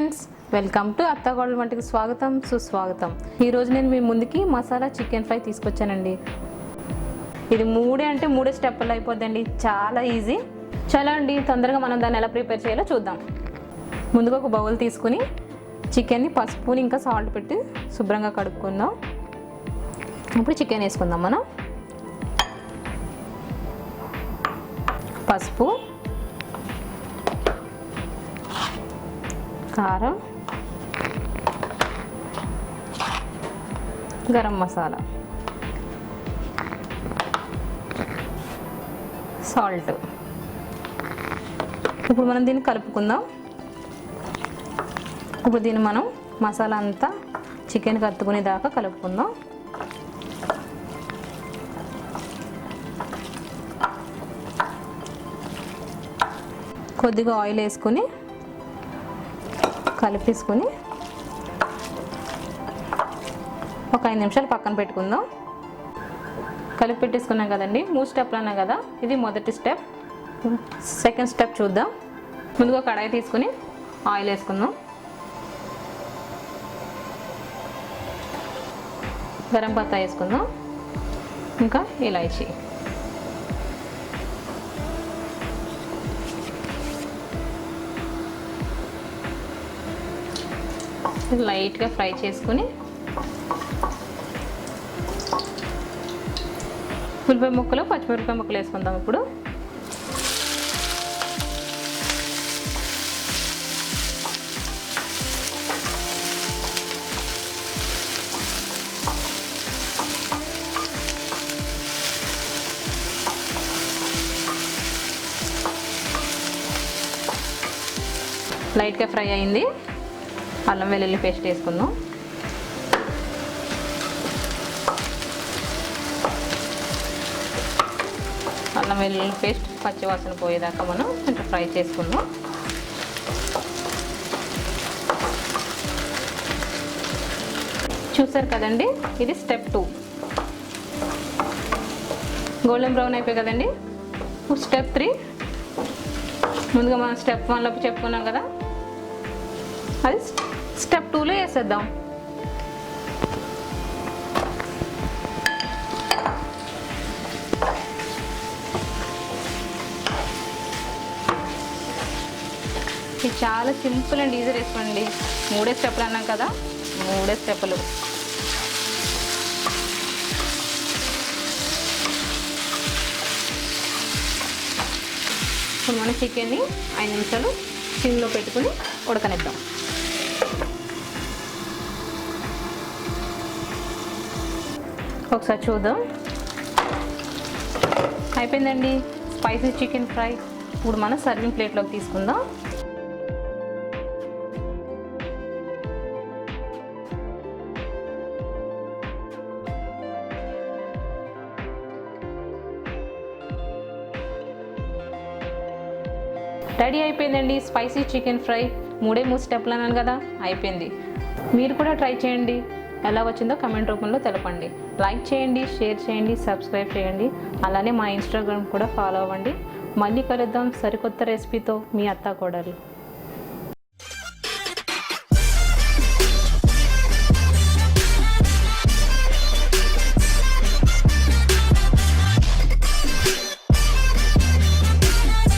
Friends, welcome to అత్తకోడలు వంటకి స్వాగతం సుస్వాగతం. ఈరోజు నేను మీ ముందుకి మసాలా చికెన్ ఫ్రై తీసుకొచ్చానండి. ఇది మూడే స్టెప్పులు అయిపోద్దండి, చాలా ఈజీ. చాలా అండి, తొందరగా మనం దాన్ని ఎలా ప్రిపేర్ చేయాలో చూద్దాం. ముందుగా ఒక బౌల్ తీసుకుని చికెన్ని పసుపుని ఇంకా సాల్ట్ పెట్టి శుభ్రంగా కడుక్కుందాం. ఇప్పుడు చికెన్ వేసుకుందాం. మనం పసుపు, కారం, గరం మసాలా, సాల్ట్. ఇప్పుడు మనం దీన్ని కలుపుకుందాం. ఇప్పుడు దీన్ని మనం మసాలా అంతా చికెన్కి అత్తుకునేదాకా కలుపుకుందాం. కొద్దిగా ఆయిల్ వేసుకొని కలిపేసుకొని ఒక 5 నిమిషాలు పక్కన పెట్టుకుందాం. కలిపి పెట్టేసుకున్నాం కదండి. 3 స్టెప్లు అన్నాం కదా, ఇది మొదటి స్టెప్. సెకండ్ స్టెప్ చూద్దాం. ముందుగా కడాయి తీసుకుని ఆయిల్ వేసుకుందాం. గరం పత్తా వేసుకుందాం, ఇంకా ఇలాచీ. లైట్గా ఫ్రై చేసుకుని ఉల్లిపాయ ముక్కలు, పచ్చిమిరపకాయ ముక్కలు వేసుకుందాం. ఇప్పుడు లైట్గా ఫ్రై అయింది. అల్లం వెల్లుల్లి పేస్ట్ వేసుకుందాం. అల్లం వెల్లుల్లి పేస్ట్ పచ్చివాసన పోయేదాకా మనం కొంచెం ఫ్రై చేసుకుందాం. చూసారు కదండి, ఇది స్టెప్ 2. గోల్డెన్ బ్రౌన్ అయిపోయి కదండి. స్టెప్ 3 ముందుగా మనం స్టెప్ 1లోకి చెప్పుకున్నాం కదా, అది స్టెప్ 2లో వేసేద్దాం. ఇది చాలా సింపుల్ అండ్ ఈజీ రెసిపీ. 3 స్టెప్పులు అన్నాం కదా, 3 స్టెప్పులు. ఇప్పుడు మన చికెన్ని 5 నిమిషాలు సిమ్లో పెట్టుకుని ఉడకనిద్దాం. ఒకసారి చూద్దాం. అయిపోయిందండి స్పైసీ చికెన్ ఫ్రై. ఇప్పుడు మనం సర్వింగ్ ప్లేట్లోకి తీసుకుందాం. రెడీ అయిపోయిందండి స్పైసీ చికెన్ ఫ్రై. 3 స్టెప్లు అన్నాను కదా, అయిపోయింది. మీరు కూడా ట్రై చేయండి. ఎలా వచ్చిందో కమెంట్ రూపంలో తెలపండి. లైక్ చేయండి, షేర్ చేయండి, సబ్స్క్రైబ్ చేయండి. అలానే మా ఇన్స్టాగ్రామ్ కూడా ఫాలో అవ్వండి. మళ్ళీ కలుద్దాం సరికొత్త రెసిపీతో. మీ అత్తాకోడలు.